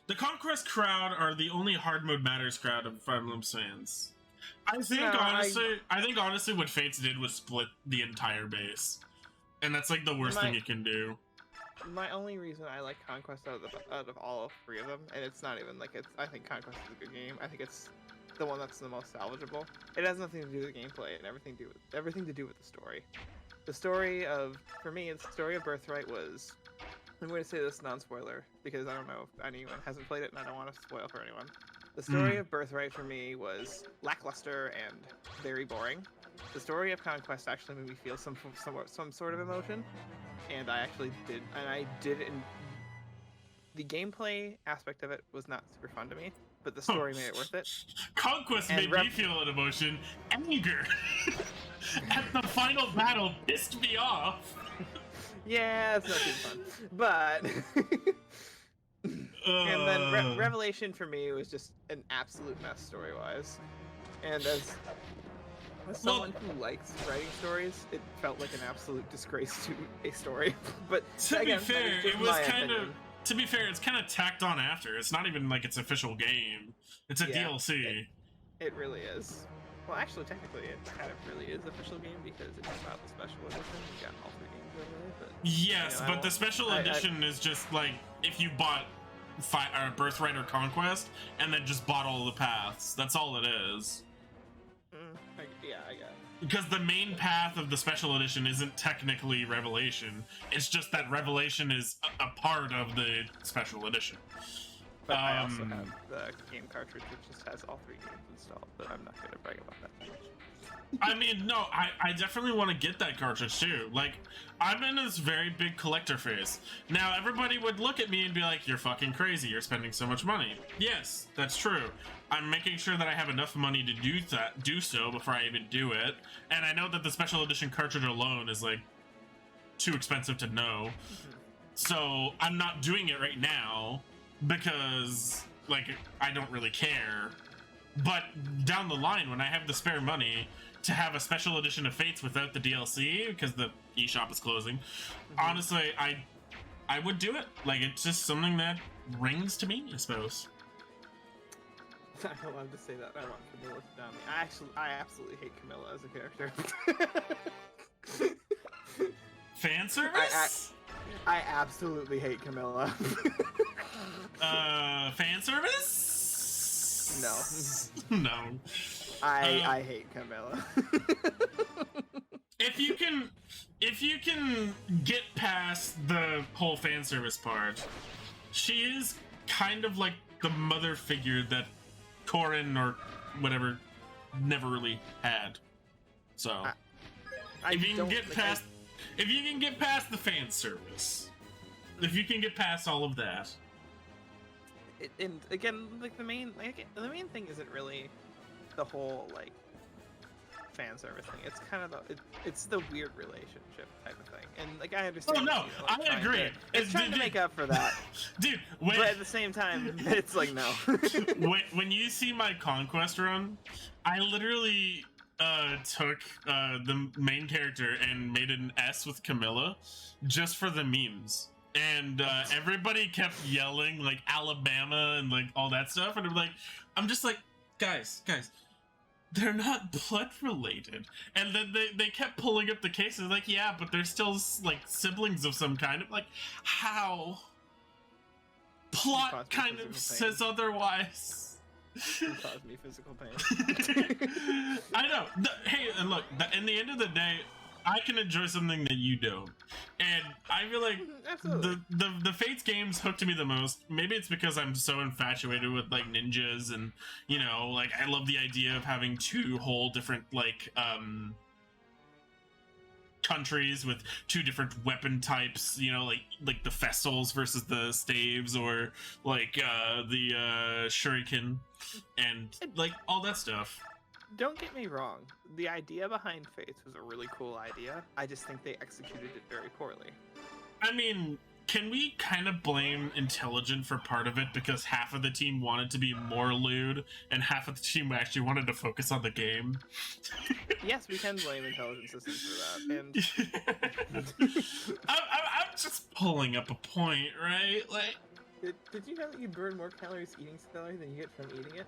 The Conquest crowd are the only hard mode matters crowd of Fire Emblem fans. I think honestly what Fates did was split the entire base. And that's like the worst thing you can do. My only reason I like Conquest out of all three of them, and it's not even like I think Conquest is a good game. I think it's the one that's the most salvageable. It has nothing to do with the gameplay and everything to do with the story. The story of, for me, the story of Birthright was, I'm going to say this non-spoiler because I don't know if anyone hasn't played it and I don't want to spoil for anyone. The story of Birthright for me was lackluster and very boring. The story of Conquest actually made me feel some sort of emotion, and I actually did, the gameplay aspect of it was not super fun to me, but the story made it worth it. Conquest made me feel an emotion. Anger at the final battle pissed me off. Yeah, it's not too fun. But and then Revelation for me was just an absolute mess story-wise. And as someone who likes writing stories, it felt like an absolute disgrace to a story. But to be fair, it was kind of. To be fair, it's kind of tacked on after. It's not even like it's official game. It's a DLC. It really is. Well, actually, technically, it kind of really is official game because it's about the special edition. You got all three games over there. But, yes, but the special edition is just like if you bought Birthright or Conquest and then just bought all the paths. That's all it is. Yeah, I got it. Because the main path of the special edition isn't technically Revelation. It's just that Revelation is a part of the special edition. But I also have the game cartridge, which just has all three games installed, but I'm not going to brag about that too much. I mean, no, I definitely want to get that cartridge too. Like, I'm in this very big collector phase. Now, everybody would look at me and be like, you're fucking crazy, you're spending so much money. Yes, that's true. I'm making sure that I have enough money to do so before I even do it. And I know that the special edition cartridge alone is like too expensive to know. So I'm not doing it right now because like I don't really care. But down the line, when I have the spare money to have a special edition of Fates without the DLC because the eShop is closing, honestly, I would do it. Like, it's just something that rings to me, I suppose. I don't want to say that. I want Camilla to down me. I absolutely hate Camilla as a character. Fan service? I absolutely hate Camilla. Fan service? No. No. I hate Camilla. If you can get past the whole fan service part, she is kind of like the mother figure that Corin or whatever never really had. So if you can get past the fan service, if you can get past all of that. And again, like the main thing isn't really the whole like fan service thing. It's kind of it's the weird relationship type of thing. And like I understand. Oh no, I agree. It's trying to make up for that, dude. But at the same time, it's like no. when you see my Conquest run, I literally took the main character and made an S with Camilla just for the memes. And everybody kept yelling like Alabama and like all that stuff, and I'm just like, guys, they're not blood related. And then they kept pulling up the cases, like, yeah, but they're still like siblings of some kind. I'm like, how? Plot kind of says otherwise. You caused me physical pain. I know. Hey, and look, in the end of the day, I can enjoy something that you don't, and I feel like the Fates games hooked me the most. Maybe it's because I'm so infatuated with like ninjas, and you know, like I love the idea of having two whole different like countries with two different weapon types. You know, like the Festals versus the Staves, or like the Shuriken, and like all that stuff. Don't get me wrong, the idea behind Fates was a really cool idea. I just think they executed it very poorly. I mean, can we kind of blame Intelligent for part of it because half of the team wanted to be more lewd and half of the team actually wanted to focus on the game? Yes, we can blame Intelligent Systems for that. And I'm just pulling up a point, right? Like, Did you know that you burn more calories eating celery than you get from eating it?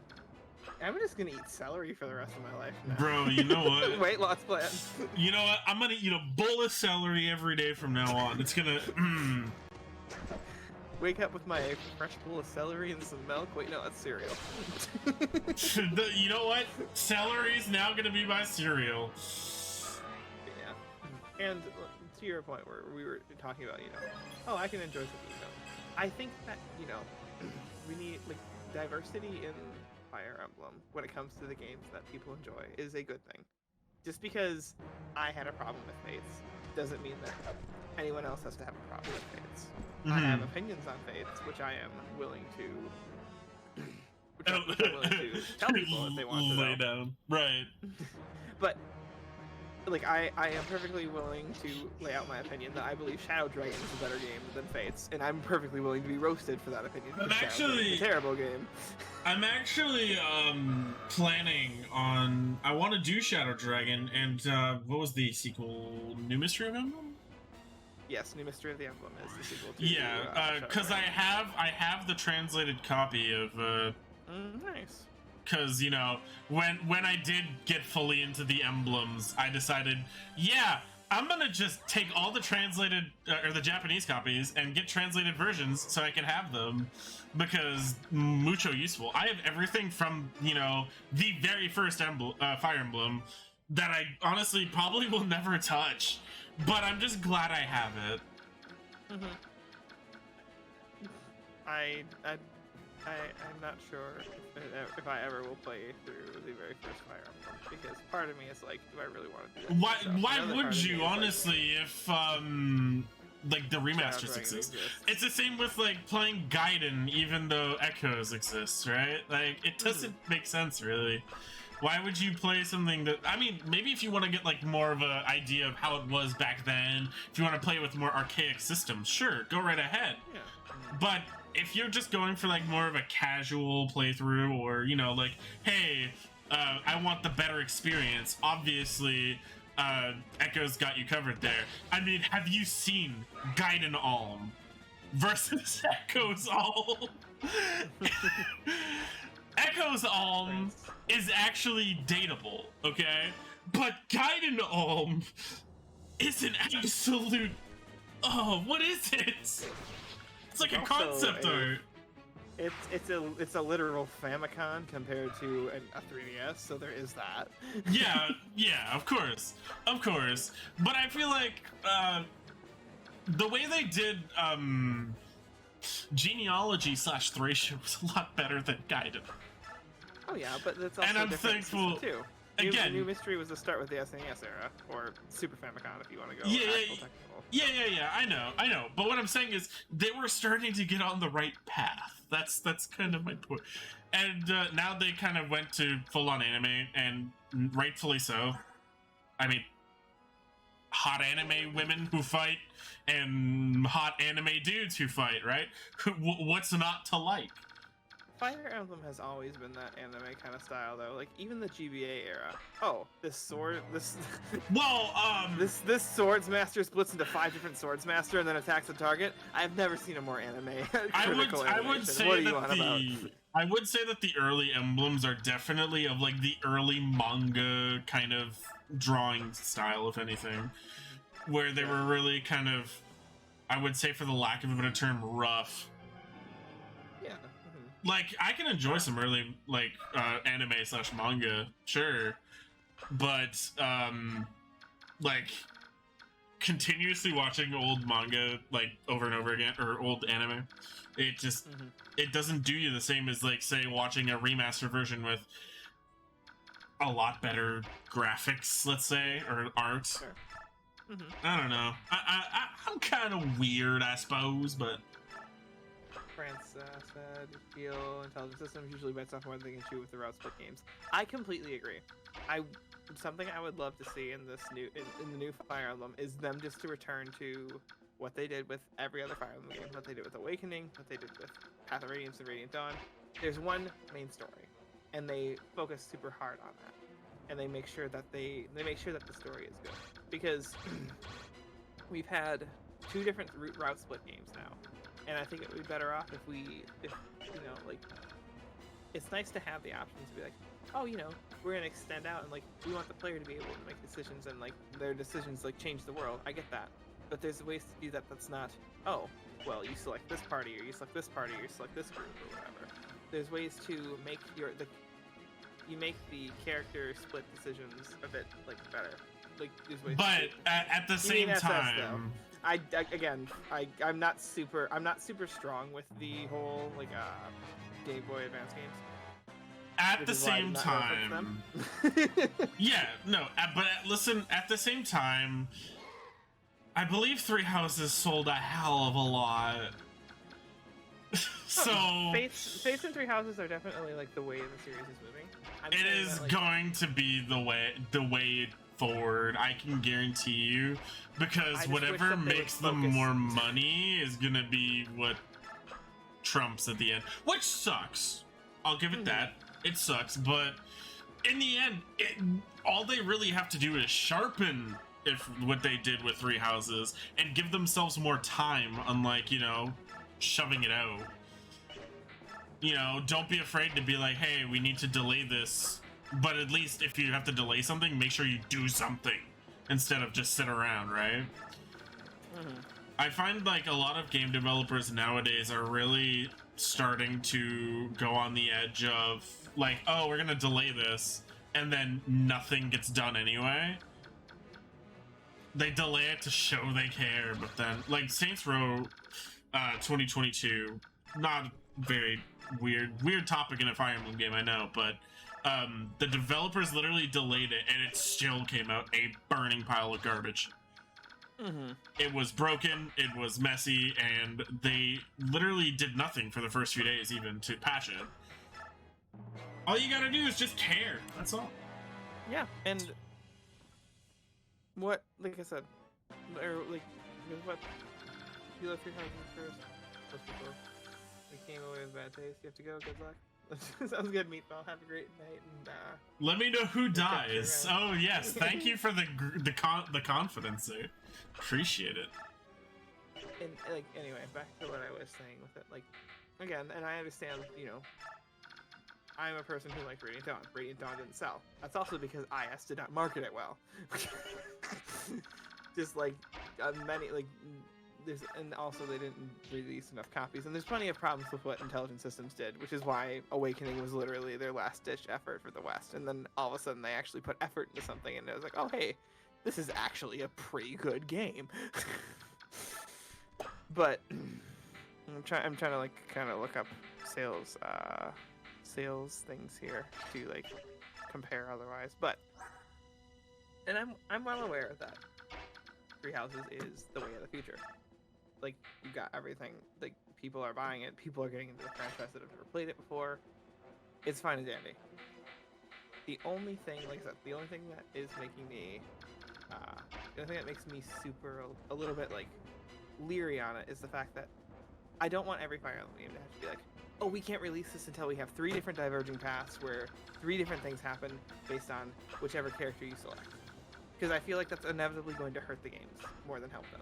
I'm just gonna eat celery for the rest of my life now. Bro, you know what? Weight loss plan. You know what? I'm gonna eat a bowl of celery every day from now on. It's gonna. Wake up with my fresh bowl of celery and some milk. Wait, no, that's cereal. You know what? Celery's now gonna be my cereal. Yeah. And to your point where we were talking about, oh, I can enjoy something, I think that, we need, like, diversity in Fire Emblem when it comes to the games that people enjoy is a good thing. Just because I had a problem with Fates doesn't mean that anyone else has to have a problem with Fates. I have opinions on Fates, which I am willing to tell people if they want to lay down. Right. But like I am perfectly willing to lay out my opinion that I believe Shadow Dragon is a better game than Fates, and I'm perfectly willing to be roasted for that opinion. I'm actually a terrible game. I'm actually planning on. I want to do Shadow Dragon, and what was the sequel? New Mystery of Emblem? Yes, New Mystery of the Emblem is the sequel to. Yeah, because I have the translated copy of. Nice. Because when I did get fully into the emblems, I decided, yeah, I'm gonna just take all the translated or the Japanese copies and get translated versions so I can have them, because mucho useful. I have everything from the very first Fire Emblem that I honestly probably will never touch, but I'm just glad I have it. I'm not sure if I ever will play through the very first Fire Emblem, because part of me is like, do I really want to do this? Why would you, honestly, if like the remasters exist? It's the same with like playing Gaiden, even though Echoes exists, right? Like it doesn't make sense, really. Why would you play something that, I mean, maybe if you want to get like more of an idea of how it was back then, if you want to play with more archaic systems, sure, go right ahead. Yeah. But if you're just going for like more of a casual playthrough, or like, hey, I want the better experience, obviously Echo's got you covered there. I mean, have you seen Gaiden Alm versus Echo's Alm? Echo's Alm is actually dateable, okay? But Gaiden Alm is an absolute, what is it? It's like a concept art. It's a literal Famicom compared to a 3DS, so there is that. yeah, of course. But I feel like the way they did Genealogy / Thracia was a lot better than Gaiden. Oh yeah, but that's also and I'm thankful too. Again, New Mystery was the start with the SNES era, or Super Famicom if you want to go. Yeah, I know. But what I'm saying is they were starting to get on the right path. That's kind of my point. And now they kind of went to full-on anime, and rightfully so. I mean, hot anime women who fight and hot anime dudes who fight, right? What's not to like? Fire Emblem has always been that anime kind of style, though. Like even the GBA era. Oh, this swordsmaster splits into 5 different swordsmaster and then attacks the target. I've never seen a more anime. I would say that the early emblems are definitely of like the early manga kind of drawing style, if anything, where they were really kind of, I would say, for the lack of a better term, rough. Like, I can enjoy some early, like, anime / manga, sure, but, like, continuously watching old manga, like, over and over again, or old anime, it just, it doesn't do you the same as, like, say, watching a remastered version with a lot better graphics, let's say, or art. Sure. I don't know. I'm kind of weird, I suppose, but... France said, feel intelligent systems usually bites off more than they can chew with the route split games. I completely agree. Something I would love to see in this in the new Fire Emblem is them just to return to what they did with every other Fire Emblem game, what they did with Awakening, what they did with Path of Radiance and Radiant Dawn. There's one main story, and they focus super hard on that, and they make sure that the story is good, because we've had 2 different route split games now. and I think it would be better off if you know, like, it's nice to have the options to be like, oh, you know, we're gonna extend out and like we want the player to be able to make decisions and like their decisions like change the world. I get that, but there's ways to do that that's not, oh, well, you select this party or you select this party or you select this group or whatever. There's ways to make you make the character split decisions a bit like better. Like there's ways. But at the same time, I'm not super strong with the whole like Game Boy Advance games. At the same time, yeah, no, but listen, at the same time, I believe Three Houses sold a hell of a lot. So Fates and Three Houses are definitely like the way the series is moving. It is going to be the way forward. I can guarantee you, because whatever makes them more money is gonna be what trumps at the end, which sucks. I'll give it that. It sucks, but in the end, all they really have to do is sharpen what they did with Three Houses and give themselves more time, unlike, you know, shoving it out. You know, don't be afraid to be like, hey, we need to delay this, but at least if you have to delay something, make sure you do something instead of just sit around, right? I find like a lot of game developers nowadays are really starting to go on the edge of like, oh, we're gonna delay this, and then nothing gets done anyway. They delay it to show they care, but then like Saints Row 2022, not very weird topic in a Fire Emblem game, I know, but the developers literally delayed it and it still came out a burning pile of garbage. It was broken, it was messy, and they literally did nothing for the first few days even to patch it. All you gotta do is just care, that's all. Yeah, and what, like I said, or like, what, you left your house first, most people, we came away with bad taste, you have to go, good luck. Sounds good, Meatball. Have a great night, and let me know who dies. Oh yes, thank you for the confidence there. Appreciate it. And like, anyway, back to what I was saying with it. Like, again, and I understand, you know, I'm a person who likes Radiant Dawn. Radiant Dawn didn't sell. That's also because IS did not market it well. Just like many, like. And also they didn't release enough copies, and there's plenty of problems with what Intelligent Systems did, which is why Awakening was literally their last-ditch effort for the West, and then all of a sudden they actually put effort into something, and it was like, oh hey, this is actually a pretty good game. But I'm trying to like kind of look up sales things here to like compare otherwise, but and I'm well aware that Three Houses is the way of the future. Like, you got everything, like, people are buying it, people are getting into the franchise that have never played it before. It's fine and dandy. The only thing, like I said, the only thing that is making me, the only thing that makes me a little bit, like, leery on it is the fact that I don't want every Fire Emblem game to have to be like, oh, we can't release this until we have 3 different diverging paths where 3 different things happen based on whichever character you select. Because I feel like that's inevitably going to hurt the games more than help them.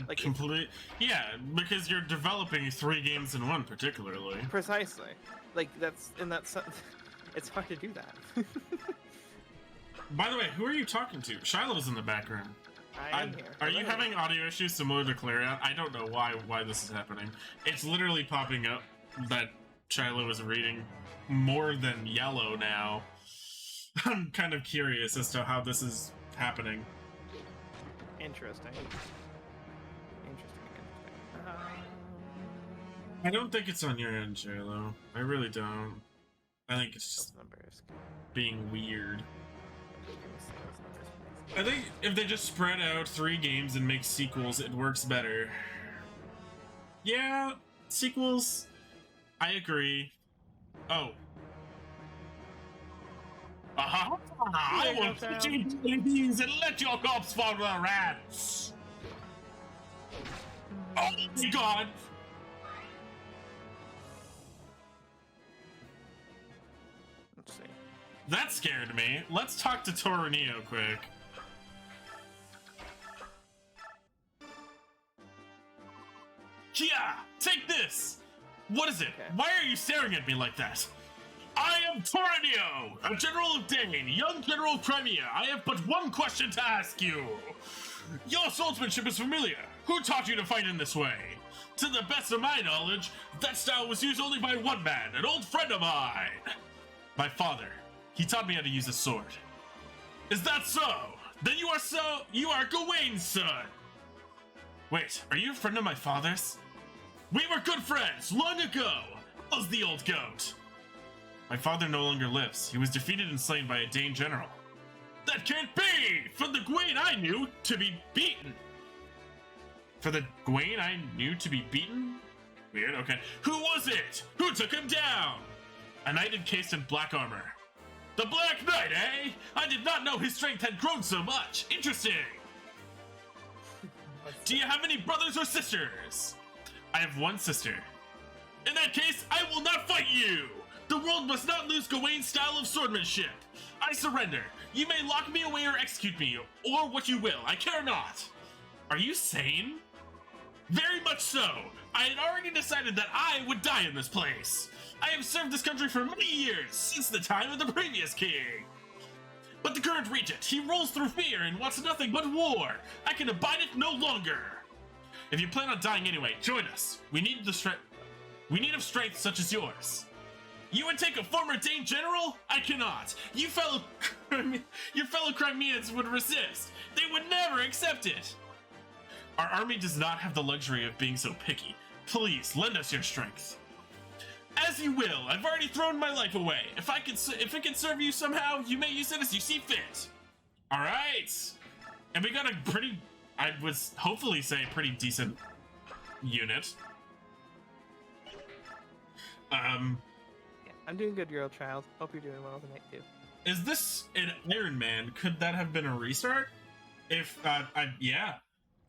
Like completely, yeah, because you're developing 3 games in one, particularly. Precisely, like that's it's hard to do that. By the way, who are you talking to? Shiloh's in the background. I am here. Are you having audio issues similar to Clarion? I don't know why this is happening. It's literally popping up that Shiloh is reading more than yellow now. I'm kind of curious as to how this is happening. Interesting. I don't think it's on your end, Shiloh. I really don't. I think it's just being weird. I think if they just spread out 3 games and make sequels, it works better. Yeah, sequels. I agree. Oh. Aha! I will put you into the beans and let your corpse fall to the rats! Oh my god! Let's see. That scared me. Let's talk to Toronio quick. What is it? Okay. Why are you staring at me like that? I am Toranio, a general of Dane, young general of Crimea. I have but one question to ask you. Your swordsmanship is familiar. Who taught you to fight in this way? To the best of my knowledge, that style was used only by one man, an old friend of mine. My father. He taught me how to use a sword. Is that so? Then you are Gawain's son. Wait, are you a friend of my father's? We were good friends long ago. Was the old goat. My father no longer lives. He was defeated and slain by a Dane general. That can't be! For the Gawain I knew to be beaten. For the Gawain I knew to be beaten? Weird, okay. Who was it? Who took him down? A knight encased in black armor. The Black Knight, eh? I did not know his strength had grown so much. Interesting. Do you have any brothers or sisters? I have one sister. In that case, I will not fight you! The world must not lose Gawain's style of swordsmanship. I surrender. You may lock me away or execute me, or what you will. I care not. Are you sane? Very much so. I had already decided that I would die in this place. I have served this country for many years, since the time of the previous king. But the current regent, he rolls through fear and wants nothing but war. I can abide it no longer. If you plan on dying anyway, join us. We need of strength such as yours. You would take a former Dane general? I cannot. Your fellow Crimeans would resist. They would never accept it. Our army does not have the luxury of being so picky. Please, lend us your strength. As you will. I've already thrown my life away. If it can serve you somehow, you may use it as you see fit. All right. And we got a pretty, I would hopefully say, pretty decent unit. I'm doing good, girl child. Hope you're doing well tonight too. Is this an Iron Man? Could that have been a restart? If, yeah.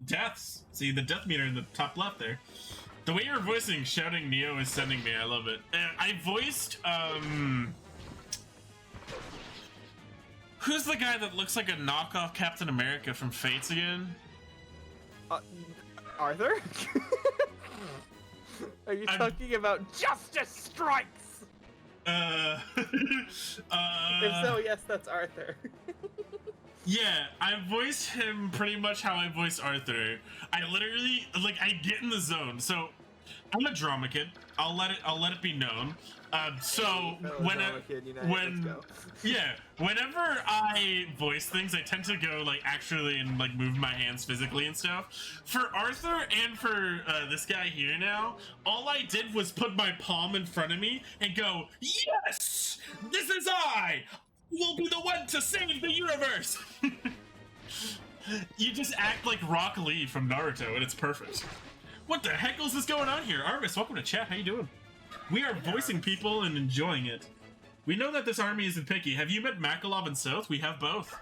Deaths. See the death meter in the top left there. The way you're voicing shouting Neo is sending me. I love it. I voiced, who's the guy that looks like a knockoff Captain America from Fates again? Arthur? Are you talking about Justice Strikes? If so, yes, that's Arthur. Yeah, I voiced him pretty much how I voice Arthur. I literally, like, I get in the zone. So, I'm a drama kid. I'll let it be known. Whenever I voice things, I tend to go like actually and like move my hands physically and stuff. For Arthur and for this guy here now, all I did was put my palm in front of me and go, "Yes, this is I. Will be the one to save the universe." You just act like Rock Lee from Naruto, and it's perfect. What the heck is this going on here? Arvis, welcome to chat. How you doing? We are voicing people and enjoying it. We know that this army isn't picky. Have you met Makalov and South? We have both.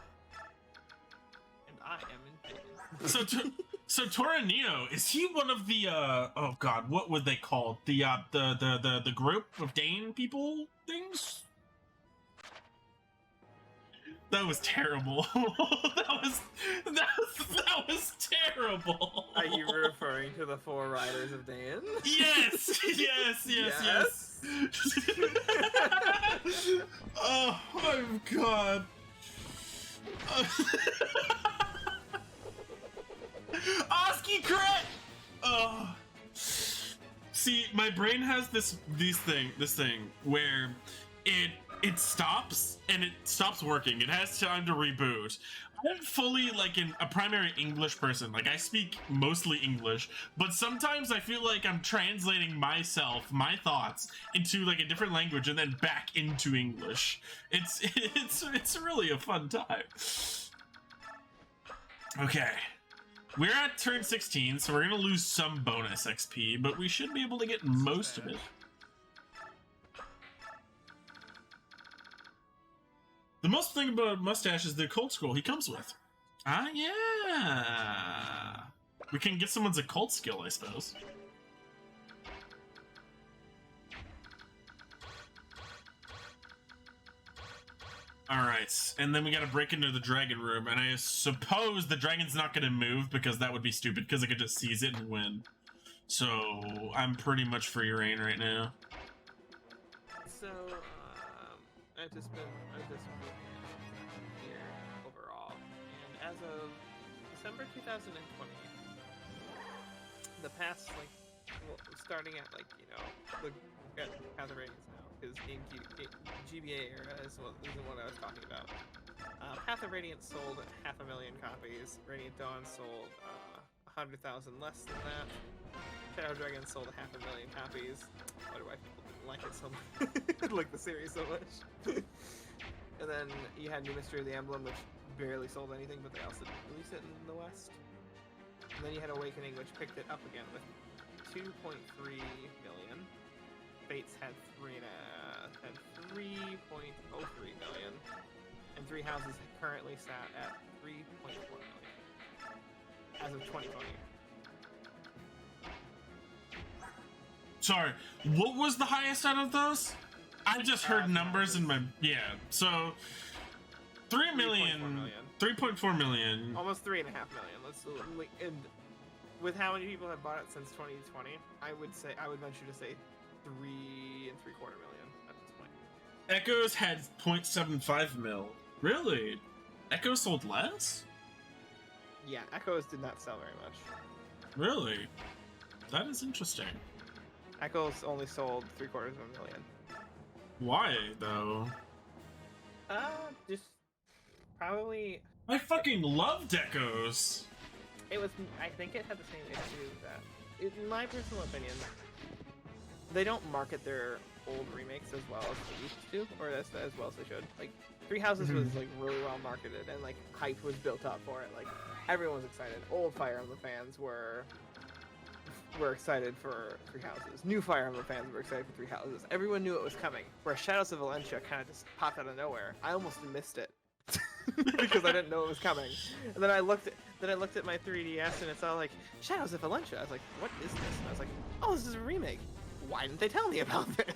And I am in So Toranio, is he one of the oh god, what would they call the group of Dane people things? That was terrible. that was terrible. Are you referring to the four riders of Dan? Yes. Oh my god. Oski crit! Oh. See, my brain has this thing where it stops and it stops working. It has time to reboot. I'm fully like a primary English person. Like I speak mostly English, but sometimes I feel like I'm translating myself, my thoughts into like a different language and then back into English. It's really a fun time. Okay. We're at turn 16, so we're gonna lose some bonus XP, but we should be able to get most of it. The most thing about Mustache is the cult scroll he comes with. Ah, yeah. We can get someone's occult skill, I suppose. Alright, and then we gotta break into the dragon room, and I suppose the dragon's not gonna move because that would be stupid because I could just seize it and win. So I'm pretty much free reign right now. So, I've just been here overall, and as of December 2020, the past, like, well, starting at, like, you know, look at Path of Radiance now, because GBA era is the one I was talking about. Path of Radiance sold 500,000 copies, Radiant Dawn sold 100,000 less than that, Shadow Dragon sold 500,000 copies. I wonder why people didn't like it so much, like the series so much. And then you had New Mystery of the Emblem, which barely sold anything, but they also didn't release it in the West. And then you had Awakening, which picked it up again with 2.3 million. Fates had 3.03 million. And Three Houses currently sat at 3.4 million as of 2020. Sorry, what was the highest out of those? I just heard numbers in my... Yeah, so 3 million, 3.4 million. Almost 3.5 million. And with how many people have bought it since 2020, I would venture to say 3.75 million at this point. Echoes had 0.75 mil. Really? Echoes sold less? Yeah, Echoes did not sell very much. Really? That is interesting. Echoes only sold 750,000. Why, though? Just probably. I fucking loved Echoes. It was. I think it had the same issue that, in my personal opinion, they don't market their old remakes as well as they used to, or as well as they should. Like, Three Houses was like really well marketed, and like hype was built up for it. Like, everyone was excited. Old Fire Emblem fans were excited for Three Houses. New Fire Emblem fans were excited for Three Houses. Everyone knew it was coming. Where Shadows of Valentia kind of just popped out of nowhere. I almost missed it because I didn't know it was coming. And then I looked at my 3DS and it's all like Shadows of Valentia. I was like, what is this? And I was like, oh, this is a remake. Why didn't they tell me about it?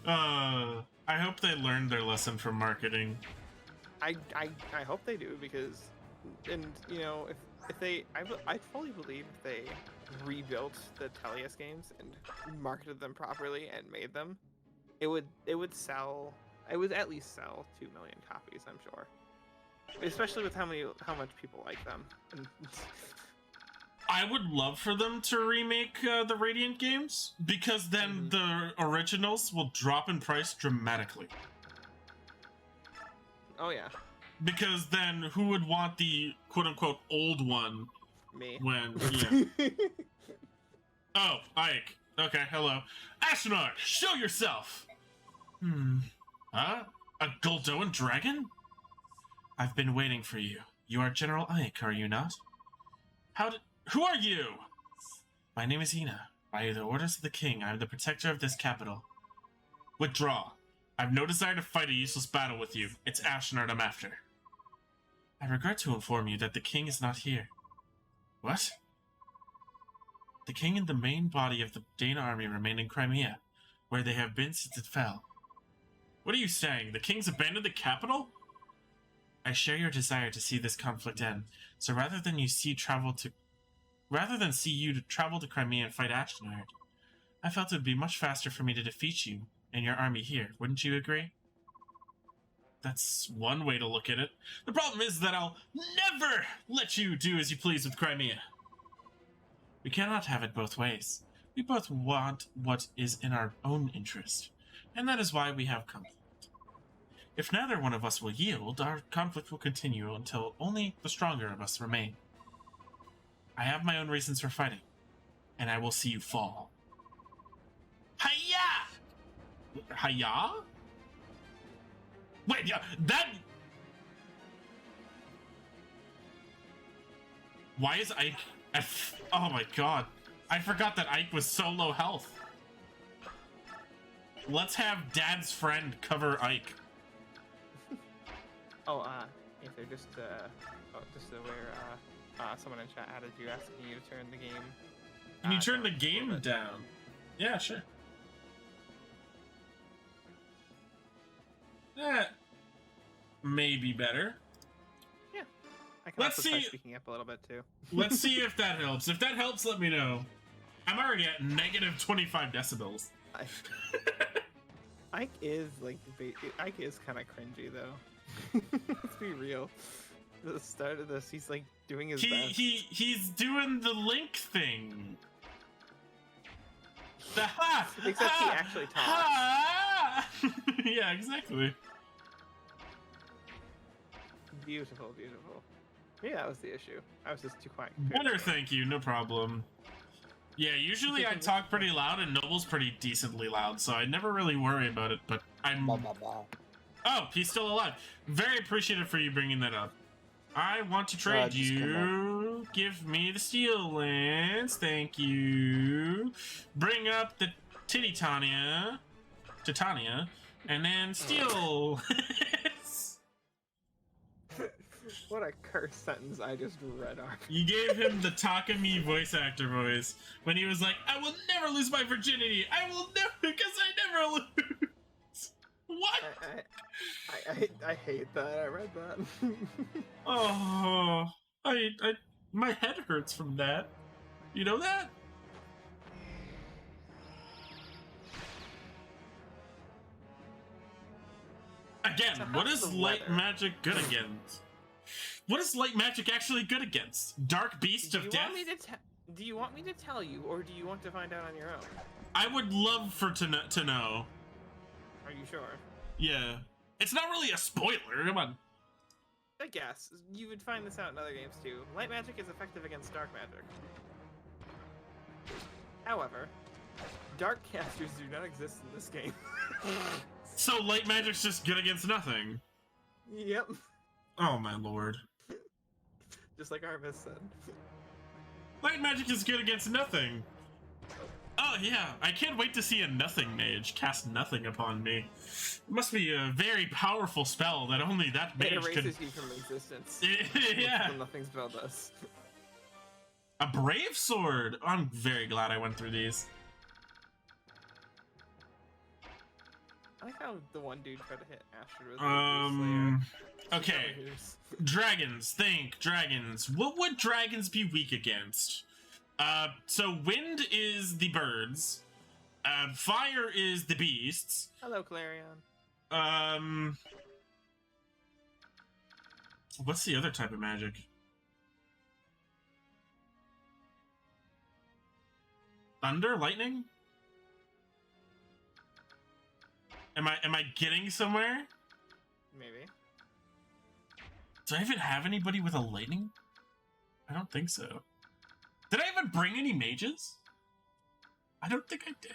I hope they learned their lesson from marketing. I hope they do, because, and you know, if they, I fully believe if they rebuilt the Tellius games and marketed them properly and made them, it would at least sell 2 million copies, I'm sure. Especially with how much people like them. I would love for them to remake the Radiant games, because then the originals will drop in price dramatically. Oh yeah. Because then who would want the quote-unquote old one? Me. When, yeah. Oh, Ike. Okay, hello. Ashnard, show yourself! Huh? A Goldoan dragon? I've been waiting for you. You are General Ike, are you not? Who are you? My name is Ina. By the orders of the king, I am the protector of this capital. Withdraw. I have no desire to fight a useless battle with you. It's Ashnard I'm after. I regret to inform you that the king is not here. What? The king and the main body of the Dane army remain in Crimea, where they have been since it fell. What are you saying? The king's abandoned the capital? I share your desire to see this conflict end, so rather than see you to travel to Crimea and fight Ashnard, I felt it would be much faster for me to defeat you and your army here. Wouldn't you agree? That's one way to look at it. The problem is that I'll never let you do as you please with Crimea. We cannot have it both ways. We both want what is in our own interest, and that is why we have conflict. If neither one of us will yield, our conflict will continue until only the stronger of us remain. I have my own reasons for fighting, and I will see you fall. Hiya! Hiya? Wait, yeah, that... Why is Ike... Oh my god. I forgot that Ike was so low health. Let's have Dad's friend cover Ike. If they're just aware, someone in chat added you asking you to turn the game. Can you turn the game down? Yeah, sure. That may be better. Yeah. I can Let's also try see. speaking up a little bit too. Let's see if that helps. If that helps, let me know. I'm already at negative 25 decibels. Ike is like Ike is kind of cringy though. Let's be real. At the start of this, he's like doing his best. He's doing the Link thing. The ha! Except ha, he actually talks. Ha! Yeah, exactly. Beautiful, beautiful. Maybe that was the issue. I was just too quiet. Better, thank you. No problem. Yeah, usually I talk pretty loud, and Noble's pretty decently loud, so I never really worry about it, but I'm... Blah, blah, blah. Oh, he's still alive. Very appreciative for you bringing that up. I want to trade you. Give me the steel lance. Thank you. Bring up the Titania, and then steel. What a curse sentence I just read off. You gave him the Takami voice actor voice when he was like, I will never lose my virginity. I will never, because I never lose. What? I hate that. I read that. Oh, my head hurts from that. You know that? Again, what is light magic good against? What is light magic actually good against? Dark Beast of Death? Do you want me to tell you, or do you want to find out on your own? I would love to know. Are you sure? Yeah. It's not really a spoiler, come on. I guess. You would find this out in other games too. Light magic is effective against dark magic. However, dark casters do not exist in this game. So light magic's just good against nothing? Yep. Oh my lord. Just like Arvis said. Light magic is good against nothing. Oh yeah, I can't wait to see a nothing mage cast nothing upon me. It must be a very powerful spell that only that mage it erases can... you from existence. Yeah. When nothing spell does. A brave sword! I'm very glad I went through these. I like how the one dude tried to hit Astrid with okay. Dragons, think dragons. What would dragons be weak against? So wind is the birds. Fire is the beasts. Hello, Clarion. What's the other type of magic? Thunder, lightning? Am I getting somewhere? Maybe. Do I even have anybody with a lightning? I don't think so. Did I even bring any mages? I don't think I did.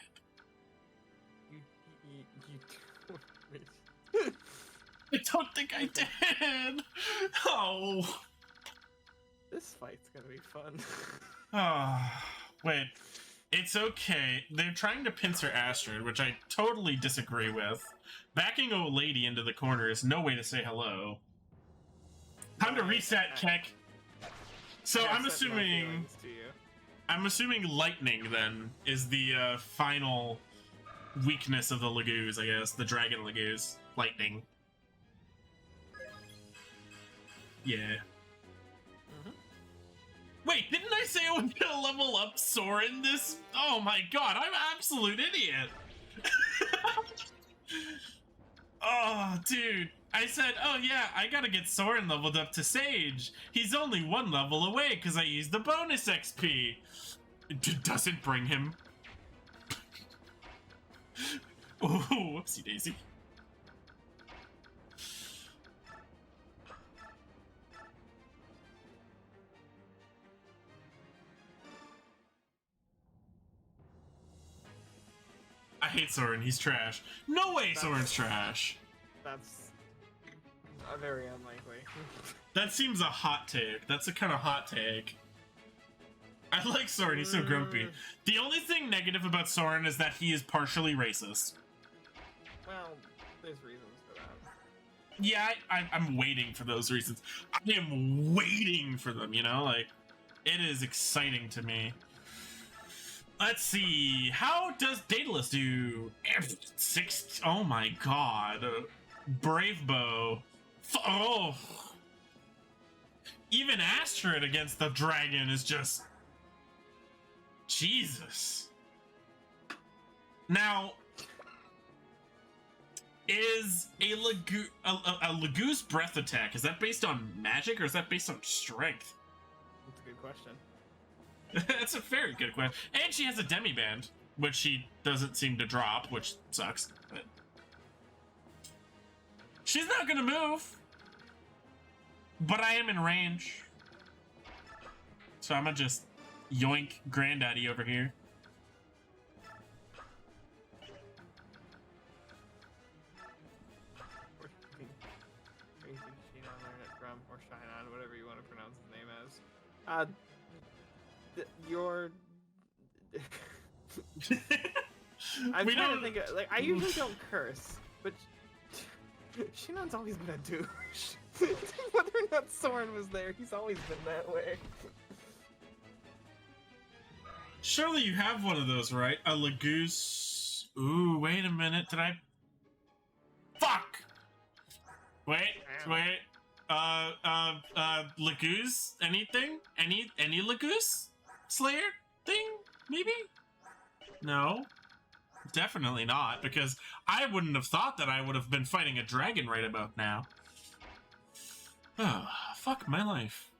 I don't think I did. Oh. This fight's gonna be fun. Oh, wait. It's okay. They're trying to pincer Astrid, which I totally disagree with. Backing a lady into the corner is no way to say hello. Time to reset, Keck. So I'm assuming lightning then is the final weakness of the Lagoos, I guess. The dragon Lagoos. Lightning. Yeah. Wait, didn't I say I was gonna level up Soren this? Oh my god, I'm an absolute idiot. Oh, dude. I said, oh yeah, I gotta get Soren leveled up to Sage. He's only one level away because I used the bonus XP. It doesn't bring him. Oh, whoopsie daisy. I hate Soren, he's trash. No way Soren's trash. That's very unlikely. That seems a hot take. That's a kind of hot take. I like Soren, he's so grumpy. The only thing negative about Soren is that he is partially racist. Well, there's reasons for that. Yeah, I'm waiting for those reasons. I am waiting for them, you know? Like, it is exciting to me. Let's see. How does Daedalus do? Oh my god. Brave Bow. Oh. even Astrid against the dragon is just Jesus. Now, is a Lagoose breath attack, is that based on magic or is that based on strength? That's a good question. That's a very good question. And she has a demiband, which she doesn't seem to drop, which sucks. But she's not gonna move. But I am in range. So I'm gonna just yoink Granddaddy over here. Crazy Shinon, learn it from, or Shinon, whatever you want to pronounce his name as. Your. I'm trying to think of, like, I usually don't curse, but Shinon's always been a douche. Whether or not Soren was there, he's always been that way. Surely you have one of those, right? A Lagoose. Ooh, wait a minute. Did I? Fuck! Wait. Lagoose? Anything? Any Lagoose? Slayer thing? Maybe? No. Definitely not, because I wouldn't have thought that I would have been fighting a dragon right about now. Oh, fuck my life.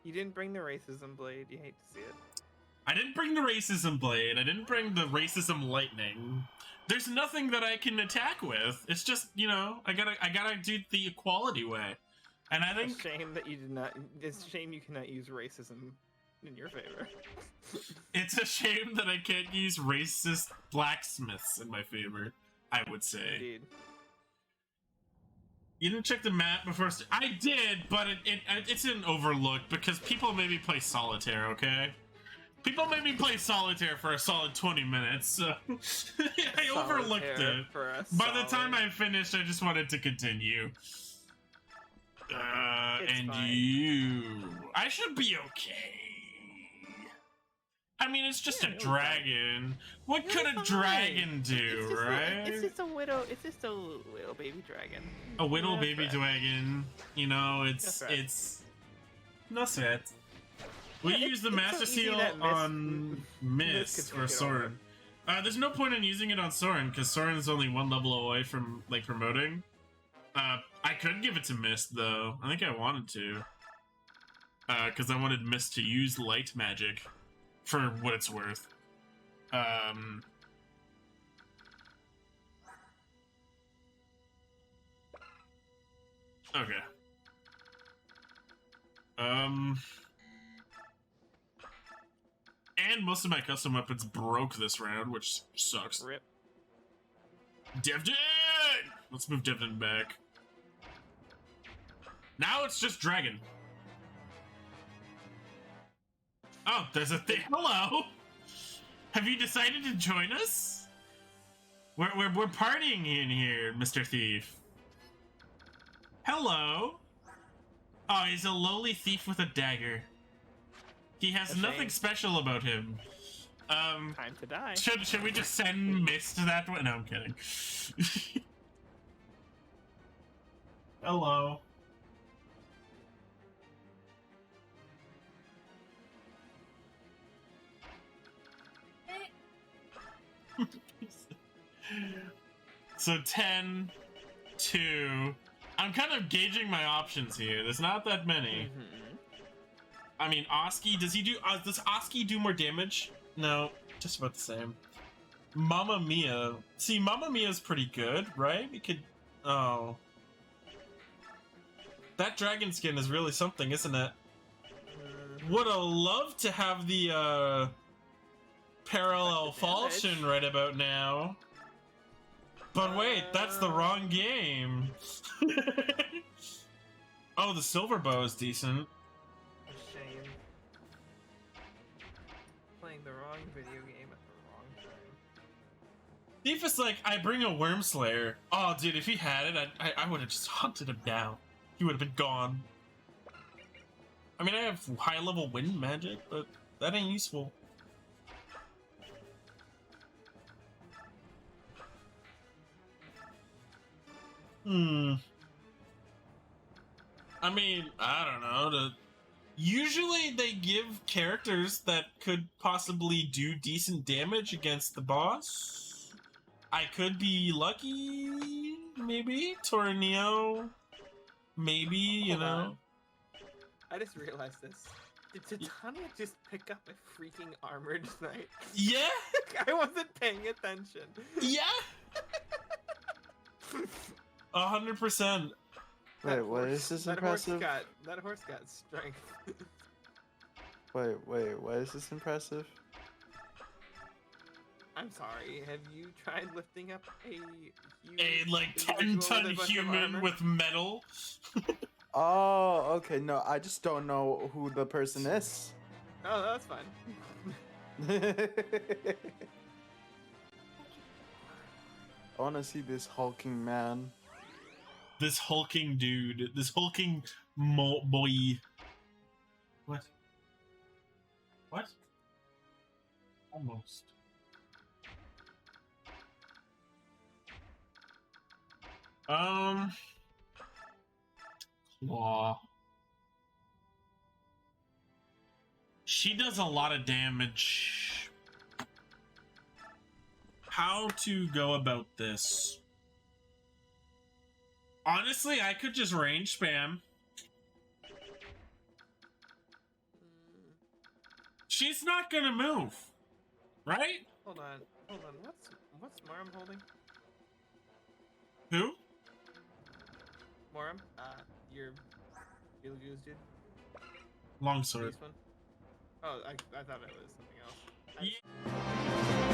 You didn't bring the racism blade, you hate to see it. I didn't bring the racism blade, I didn't bring the racism lightning. There's nothing that I can attack with. It's just, you know, I gotta do the equality way. And I think... It's a shame that you did not... It's a shame you cannot use racism in your favor. It's a shame that I can't use racist blacksmiths in my favor, I would say. Indeed. You didn't check the map before... I did, but it's an overlook because people made me play solitaire, okay? People made me play solitaire for a solid 20 minutes, so I overlooked it. By the time I finished, I just wanted to continue. And fine. You... I should be okay. I mean, it's just a dragon. What could a dragon do, right? It's just a widow baby dragon. A widow baby dragon. You know, it's... No sweat. We use the Master Seal on Mist or Soren. There's no point in using it on Soren, because Soren is only one level away from, like, promoting. I could give it to Mist, though. I think I wanted to. Because I wanted Mist to use light magic, for what it's worth. Okay. And most of my custom weapons broke this round, which sucks. Rip. Devdin! Let's move Devdin back. Now it's just dragon. Oh, there's a thing. Hello! Have you decided to join us? We're partying in here, Mr. Thief. Hello. Oh, he's a lowly thief with a dagger. He has nothing special about him. Time to die. Should we just send Mist that way? No, I'm kidding. Hello. So 10, 2. I'm kind of gauging my options here. There's not that many. I mean, Oski, does Oski do more damage? No, just about the same. Mamma Mia. See, Mamma Mia's pretty good, right? We could... Oh. That dragon skin is really something, isn't it? Would have loved to have the, parallel falchion right about now. But wait, that's the wrong game. Oh, the silver bow is decent. Shame. Playing the wrong video game at the wrong time. Thief is like, I bring a Worm Slayer. Oh, dude, if he had it, I would have just hunted him down. He would have been gone. I mean, I have high-level wind magic, but that ain't useful. I mean, I don't know. Usually they give characters that could possibly do decent damage against the boss. I could be lucky, maybe. Torneo, maybe, you Hold know. on. I just realized this. Did Titania just pick up a freaking armored knight? Yeah? I wasn't paying attention. Yeah? 100%. Wait, what is this impressive? That horse got strength. Wait, why is this impressive? I'm sorry, have you tried lifting up a A like 10-ton human with metal? Oh, okay, no, I just don't know who the person is. Oh, that's fine. I want to see this hulking man. This hulking dude. This hulking boy. What? What? Almost. Claw. She does a lot of damage. How to go about this? Honestly, I could just range spam. She's not gonna move, right? Hold on. What's Moram holding? Who? Moram? Your Lagoons dude? Longsword. This one? Oh, I thought it was something else. Yeah.